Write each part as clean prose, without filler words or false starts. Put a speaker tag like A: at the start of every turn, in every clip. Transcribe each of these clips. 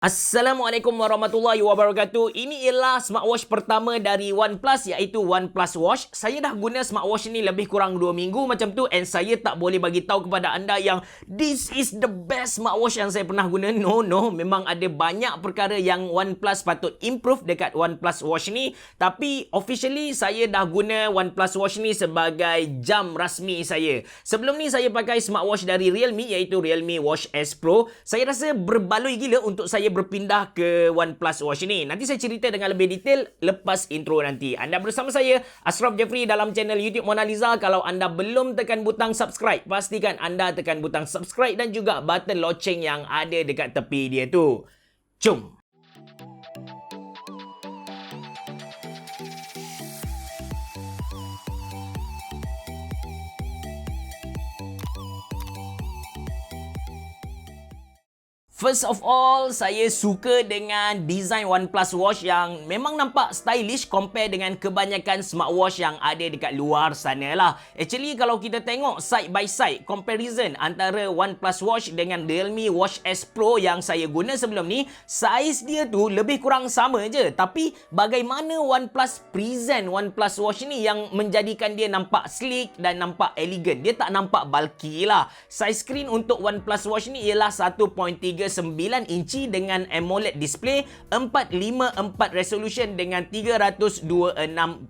A: Assalamualaikum warahmatullahi wabarakatuh. Ini ialah smartwatch pertama dari OnePlus, iaitu OnePlus Watch. Saya dah guna smartwatch ni lebih kurang 2 minggu macam tu, and saya tak boleh bagi tahu kepada anda yang this is the best smartwatch yang saya pernah guna. No, memang ada banyak perkara yang OnePlus patut improve dekat OnePlus Watch ni. Tapi officially saya dah guna OnePlus Watch ni sebagai jam rasmi saya. Sebelum ni saya pakai smartwatch dari Realme, iaitu Realme Watch S Pro. Saya rasa berbaloi gila untuk saya berpindah ke OnePlus Watch ni. Nanti saya cerita dengan lebih detail lepas intro nanti. Anda bersama saya, Ashraf Jeffrey, dalam channel YouTube Mona Lisa. Kalau anda belum tekan butang subscribe, pastikan anda tekan butang subscribe dan juga button loceng yang ada dekat tepi dia tu. Jom! First of all, saya suka dengan design OnePlus Watch yang memang nampak stylish compare dengan kebanyakan smartwatch yang ada dekat luar sana lah. Actually, kalau kita tengok side by side comparison antara OnePlus Watch dengan Realme Watch S Pro yang saya guna sebelum ni, saiz dia tu lebih kurang sama je. Tapi bagaimana OnePlus present OnePlus Watch ni yang menjadikan dia nampak sleek dan nampak elegan. Dia tak nampak bulky lah. Size screen untuk OnePlus Watch ni ialah 1.39 inci dengan AMOLED display 454 resolution dengan 326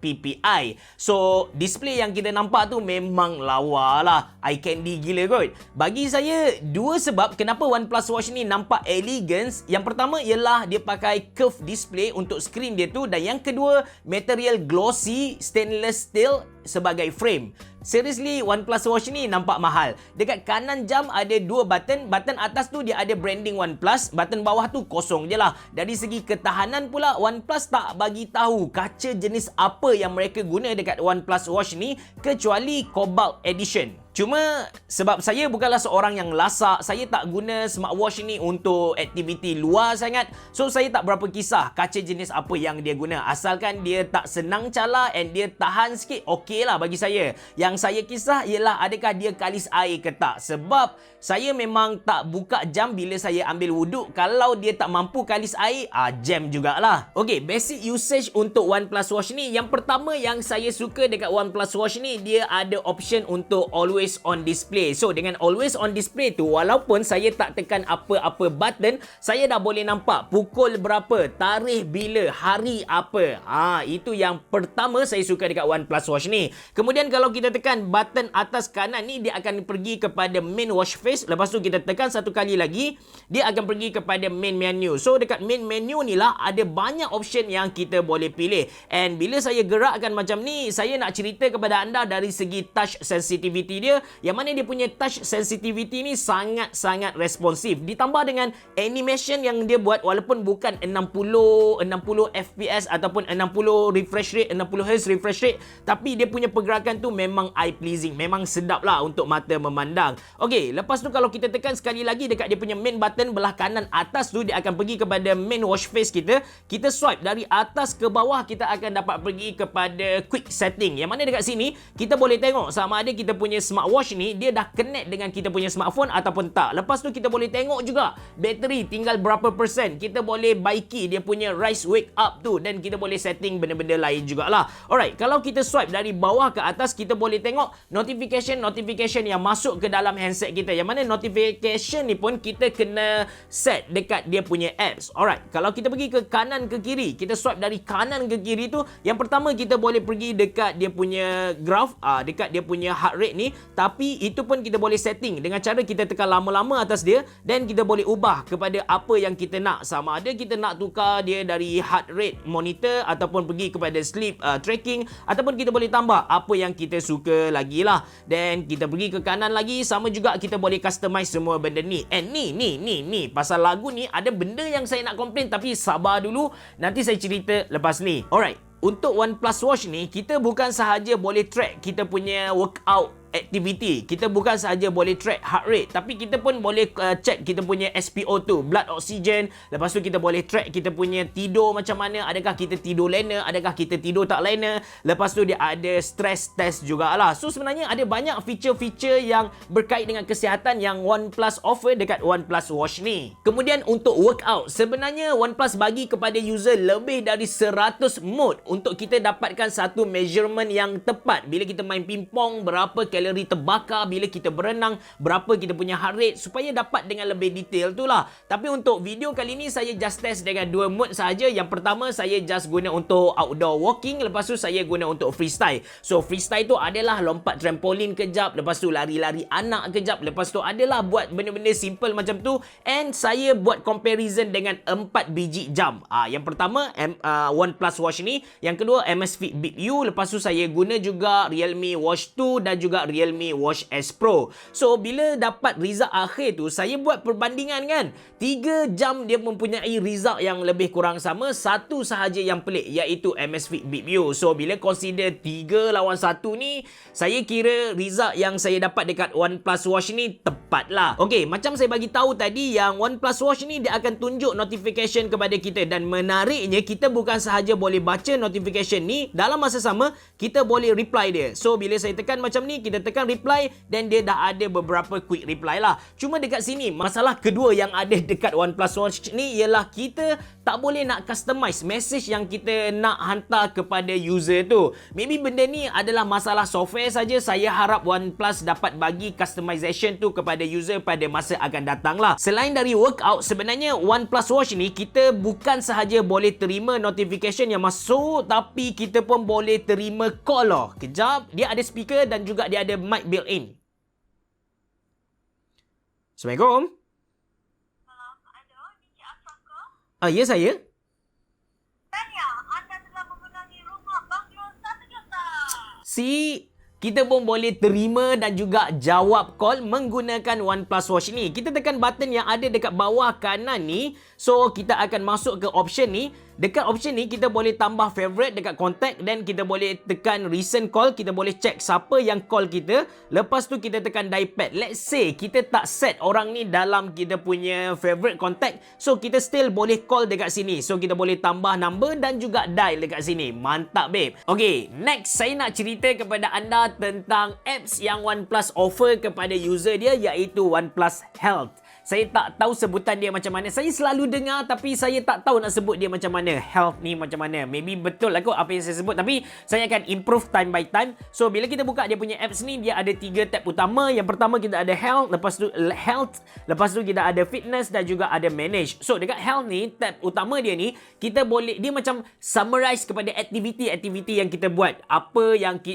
A: ppi. So, display yang kita nampak tu memang lawa lah. Eye candy gila kot. Bagi saya, dua sebab kenapa OnePlus Watch ni nampak elegance. Yang pertama ialah dia pakai curve display untuk skrin dia tu, dan yang kedua, material glossy stainless steel sebagai frame. Seriously, OnePlus Watch ni nampak mahal. Dekat kanan jam ada dua button. Button atas tu dia ada branding OnePlus. Button bawah tu kosong je lah. Dari segi ketahanan pula, OnePlus tak bagi tahu kaca jenis apa yang mereka guna dekat OnePlus Watch ni, kecuali Cobalt Edition. Cuma sebab saya bukanlah seorang yang lasak, saya tak guna smartwatch ni untuk aktiviti luar sangat. So, saya tak berapa kisah kaca jenis apa yang dia guna. Asalkan dia tak senang cala and dia tahan sikit, okey lah bagi saya. Yang saya kisah ialah adakah dia kalis air ke tak. Sebab saya memang tak buka jam bila saya ambil wuduk. Kalau dia tak mampu kalis air, jam jugalah. Okey, basic usage untuk OnePlus Watch ni. Yang pertama yang saya suka dekat OnePlus Watch ni, dia ada option untuk always on display. So, dengan always on display tu, walaupun saya tak tekan apa-apa button, saya dah boleh nampak pukul berapa, tarikh bila, hari apa. Itu yang pertama saya suka dekat OnePlus Watch ni. Kemudian kalau kita tekan button atas kanan ni, dia akan pergi kepada main watch face. Lepas tu kita tekan satu kali lagi, dia akan pergi kepada main menu. So, dekat main menu ni lah ada banyak option yang kita boleh pilih. And bila saya gerakkan macam ni, saya nak cerita kepada anda dari segi touch sensitivity dia, yang mana dia punya touch sensitivity ni sangat-sangat responsif. Ditambah dengan animation yang dia buat, walaupun bukan 60 fps ataupun 60 refresh rate, 60 Hz refresh rate, tapi dia punya pergerakan tu memang eye pleasing, memang sedap lah untuk mata memandang. Okey, lepas tu kalau kita tekan sekali lagi dekat dia punya main button belah kanan atas tu, dia akan pergi kepada main watch face kita. Kita swipe dari atas ke bawah, kita akan dapat pergi kepada quick setting, yang mana dekat sini kita boleh tengok sama ada kita punya smartwatch ni dia dah connect dengan kita punya smartphone ataupun tak. Lepas tu kita boleh tengok juga bateri tinggal berapa persen. Kita boleh baiki dia punya rise wake up tu, dan kita boleh setting benda-benda lain jugalah. Alright, kalau kita swipe dari bawah ke atas, kita boleh tengok notification yang masuk ke dalam handset kita, yang mana notification ni pun kita kena set dekat dia punya apps. Alright, kalau kita pergi ke kanan ke kiri, kita swipe dari kanan ke kiri tu, yang pertama kita boleh pergi dekat dia punya graph, dekat dia punya heart rate ni. Tapi itu pun kita boleh setting dengan cara kita tekan lama-lama atas dia, dan kita boleh ubah kepada apa yang kita nak. Sama ada kita nak tukar dia dari heart rate monitor ataupun pergi kepada sleep tracking, ataupun kita boleh tambah apa yang kita suka lagi lah. Dan kita pergi ke kanan lagi, sama juga kita boleh customize semua benda ni. And ni pasal lagu ni ada benda yang saya nak komplain, tapi sabar dulu, nanti saya cerita lepas ni. Alright, untuk OnePlus Watch ni, kita bukan sahaja boleh track kita punya workout activity. Kita bukan sahaja boleh track heart rate, tapi kita pun boleh check kita punya SpO2, blood oxygen. Lepas tu kita boleh track kita punya tidur macam mana, adakah kita tidur lena, adakah kita tidur tak lena. Lepas tu dia ada stress test jugalah. So sebenarnya ada banyak feature-feature yang berkait dengan kesihatan yang OnePlus offer dekat OnePlus Watch ni. Kemudian untuk workout, sebenarnya OnePlus bagi kepada user lebih dari 100 mode untuk kita dapatkan satu measurement yang tepat. Bila kita main pingpong, berapa kalori terbakar, bila kita berenang, berapa kita punya heart rate, supaya dapat dengan lebih detail tu lah. Tapi untuk video kali ni saya just test dengan 2 mode sahaja. Yang pertama saya just guna untuk outdoor walking, lepas tu saya guna untuk freestyle. So freestyle tu adalah lompat trampolin kejap, lepas tu lari-lari anak kejap, lepas tu adalah buat benda-benda simple macam tu. And saya buat comparison dengan 4 biji jam. Yang pertama OnePlus Watch ni, yang kedua Amazfit Bip U, lepas tu saya guna juga Realme Watch 2 dan juga Realme Watch S Pro. So bila dapat result akhir tu, saya buat perbandingan kan. 3 jam dia mempunyai result yang lebih kurang sama, satu sahaja yang pelik iaitu Amazfit Bip U. So bila consider 3 lawan 1 ni, saya kira result yang saya dapat dekat OnePlus Watch ni tepat lah. Okey, macam saya bagi tahu tadi, yang OnePlus Watch ni dia akan tunjuk notification kepada kita, dan menariknya kita bukan sahaja boleh baca notification ni, dalam masa sama kita boleh reply dia. So bila saya tekan macam ni, kita tekan reply dan dia dah ada beberapa quick reply lah. Cuma dekat sini masalah kedua yang ada dekat OnePlus Watch ni ialah kita tak boleh nak customize message yang kita nak hantar kepada user tu. Maybe benda ni adalah masalah software saja. Saya harap OnePlus dapat bagi customization tu kepada user pada masa akan datang lah. Selain dari workout, sebenarnya OnePlus Watch ni kita bukan sahaja boleh terima notification yang masuk, tapi kita pun boleh terima call lah. Kejap, dia ada speaker dan juga dia ada mic built-in. Assalamualaikum.
B: Hello, ini Cik Afra ke?
A: Ya saya.
B: Tanya, anda telah memenangi rumah banglo 1 juta.
A: Kita pun boleh terima dan juga jawab call menggunakan OnePlus Watch ni. Kita tekan button yang ada dekat bawah kanan ni. So, kita akan masuk ke option ni. Dekat option ni, kita boleh tambah favorite dekat contact, dan kita boleh tekan recent call. Kita boleh check siapa yang call kita. Lepas tu, kita tekan dial pad. Let's say, kita tak set orang ni dalam kita punya favorite contact. So, kita still boleh call dekat sini. So, kita boleh tambah number dan juga dial dekat sini. Mantap, babe. Okay, next saya nak cerita kepada anda tentang apps yang OnePlus offer kepada user dia, iaitu OnePlus Health. Saya tak tahu sebutan dia macam mana. Saya selalu dengar tapi saya tak tahu nak sebut dia macam mana. Health ni macam mana. Maybe betul lah kot apa yang saya sebut, tapi saya akan improve time by time. So bila kita buka dia punya apps ni, dia ada 3 tab utama. Yang pertama kita ada health, lepas tu kita ada fitness dan juga ada manage. So dekat health ni, tab utama dia ni, kita boleh, dia macam summarize kepada aktiviti-aktiviti yang kita buat.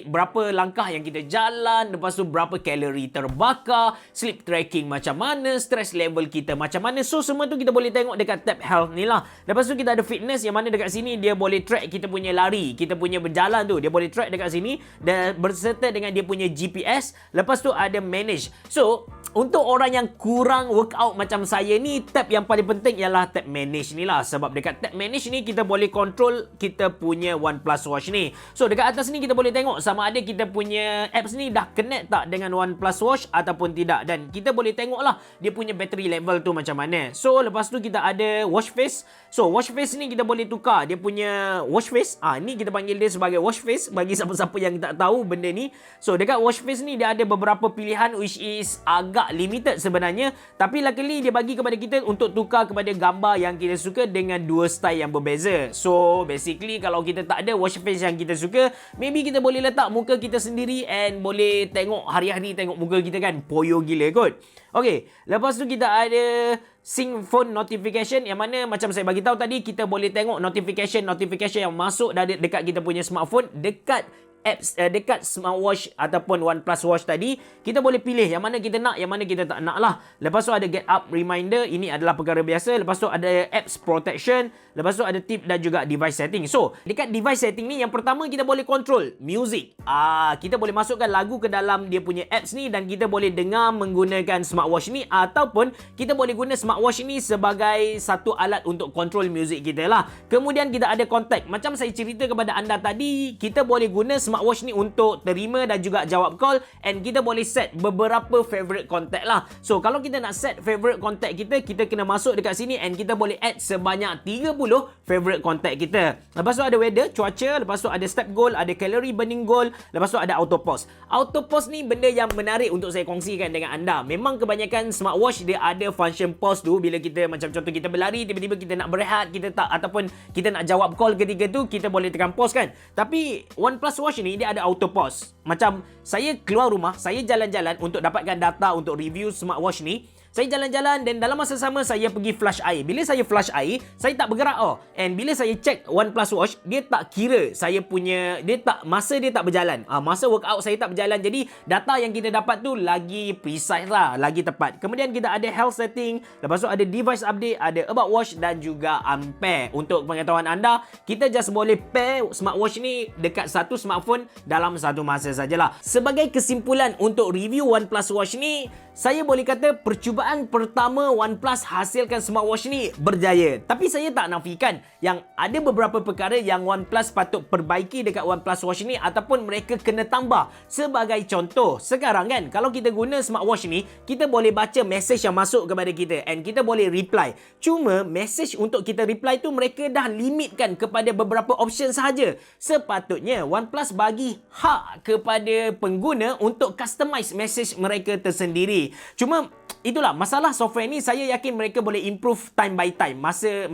A: Berapa langkah yang kita jalan, lepas tu berapa kalori terbakar, sleep tracking macam mana, stress level kita macam mana. So semua tu kita boleh tengok dekat tab health ni lah. Lepas tu kita ada fitness, yang mana dekat sini dia boleh track kita punya lari, kita punya berjalan tu, dia boleh track dekat sini dan berserta dengan dia punya GPS. Lepas tu ada manage. So untuk orang yang kurang workout macam saya ni, tab yang paling penting ialah tab manage ni lah. Sebab dekat tab manage ni kita boleh control kita punya OnePlus Watch ni. So dekat atas ni kita boleh tengok sama ada kita punya apps ni dah connect tak dengan OnePlus Watch ataupun tidak. Dan kita boleh tengok lah dia punya battery level tu macam mana. So lepas tu kita ada watch face. So watch face ni kita boleh tukar dia punya watch face. Ni kita panggil dia sebagai watch face bagi siapa-siapa yang tak tahu benda ni. So dekat watch face ni dia ada beberapa pilihan which is agak limited sebenarnya, tapi luckily dia bagi kepada kita untuk tukar kepada gambar yang kita suka dengan 2 style yang berbeza. So basically kalau kita tak ada watch face yang kita suka, maybe kita boleh letak muka kita sendiri and boleh tengok hari-hari tengok muka kita kan, poyo gila kot. Okay, lepas tu kita ada sync phone notification, yang mana macam saya bagi tahu tadi, kita boleh tengok notification yang masuk dari dekat kita punya smartphone, dekat apps, dekat smartwatch ataupun OnePlus Watch tadi. Kita boleh pilih yang mana kita nak, yang mana kita tak nak lah. Lepas tu ada get up reminder, ini adalah perkara biasa. Lepas tu ada apps protection, lepas tu ada tip dan juga device setting. So dekat device setting ni, yang pertama kita boleh control music. Kita boleh masukkan lagu ke dalam dia punya apps ni dan kita boleh dengar menggunakan smartwatch ni, ataupun kita boleh guna smartwatch ni sebagai satu alat untuk control music kita lah. Kemudian kita ada contact. Macam saya cerita kepada anda tadi, kita boleh guna smartwatch smartwatch ni untuk terima dan juga jawab call, and kita boleh set beberapa favorite contact lah. So kalau kita nak set favorite contact kita, kita kena masuk dekat sini and kita boleh add sebanyak 30 favorite contact kita. Lepas tu ada weather, cuaca, lepas tu ada step goal, ada calorie burning goal, lepas tu ada auto pause. Auto pause ni benda yang menarik untuk saya kongsikan dengan anda. Memang kebanyakan smartwatch dia ada function pause tu bila kita macam contoh kita berlari, tiba-tiba kita nak berehat, kita tak, ataupun kita nak jawab call ketika tu, kita boleh tekan pause kan. Tapi OnePlus Watch ni dia ada auto pause. Macam saya keluar rumah, saya jalan-jalan untuk dapatkan data untuk review smartwatch ni. Saya jalan-jalan dan dalam masa sama saya pergi flush air. Bila saya flush air, saya tak bergerak And bila saya check OnePlus Watch, dia tak kira saya punya, masa dia tak berjalan. Masa workout saya tak berjalan. Jadi data yang kita dapat tu lagi precise lah, lagi tepat. Kemudian kita ada health setting, lepas tu ada device update, ada about watch dan juga unpair. Untuk pengetahuan anda, kita just boleh pair smartwatch ni dekat satu smartphone dalam satu masa sajalah. Sebagai kesimpulan untuk review OnePlus Watch ni, saya boleh kata percubaan pertama OnePlus hasilkan smartwatch ni berjaya. Tapi saya tak nafikan yang ada beberapa perkara yang OnePlus patut perbaiki dekat OnePlus Watch ni ataupun mereka kena tambah. Sebagai contoh, sekarang kan kalau kita guna smartwatch ni, kita boleh baca message yang masuk kepada kita and kita boleh reply. Cuma message untuk kita reply tu mereka dah limitkan kepada beberapa option sahaja. Sepatutnya OnePlus bagi hak kepada pengguna untuk customize message mereka tersendiri. Cuma itulah masalah software ni, saya yakin mereka boleh improve time by time, masa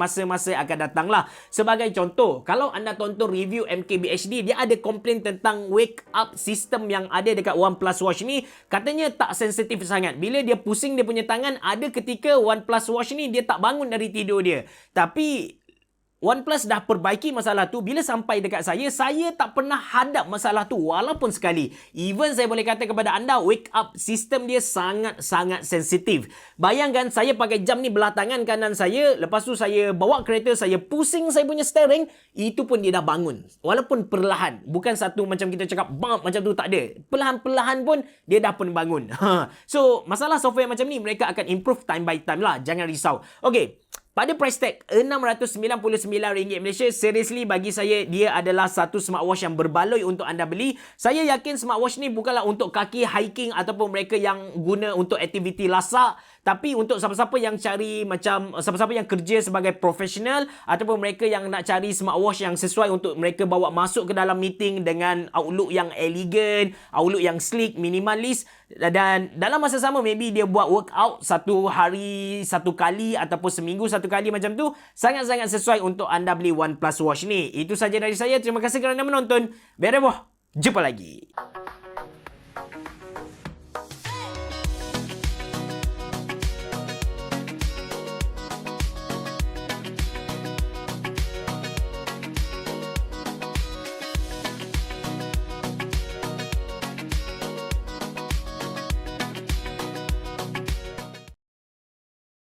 A: akan datang lah. Sebagai contoh, kalau anda tonton review MKBHD, dia ada komplain tentang wake up system yang ada dekat OnePlus Watch ni. Katanya tak sensitif sangat. Bila dia pusing dia punya tangan, ada ketika OnePlus Watch ni dia tak bangun dari tidur dia. Tapi OnePlus dah perbaiki masalah tu. Bila sampai dekat saya tak pernah hadap masalah tu walaupun sekali. Even saya boleh kata kepada anda, wake up system dia sangat-sangat sensitif. Bayangkan saya pakai jam ni belah tangan kanan saya, lepas tu saya bawa kereta, saya pusing saya punya steering, itu pun dia dah bangun. Walaupun perlahan. Bukan satu macam kita cakap bump macam tu, tak ada. Perlahan-perlahan pun dia dah pun bangun. So, masalah software macam ni mereka akan improve time by time lah. Jangan risau. Okay. Pada price tag RM699 Malaysia, seriously bagi saya dia adalah satu smartwatch yang berbaloi untuk anda beli. Saya yakin smartwatch ni bukanlah untuk kaki hiking ataupun mereka yang guna untuk aktiviti lasak, tapi untuk siapa-siapa yang cari macam siapa-siapa yang kerja sebagai profesional ataupun mereka yang nak cari smartwatch yang sesuai untuk mereka bawa masuk ke dalam meeting dengan outlook yang elegan, outlook yang sleek, minimalis, dan dalam masa sama maybe dia buat workout satu hari satu kali ataupun seminggu satu kali macam tu, sangat-sangat sesuai untuk anda beli OnePlus Watch ni. Itu saja dari saya. Terima kasih kerana menonton. Bereboh. Jumpa lagi.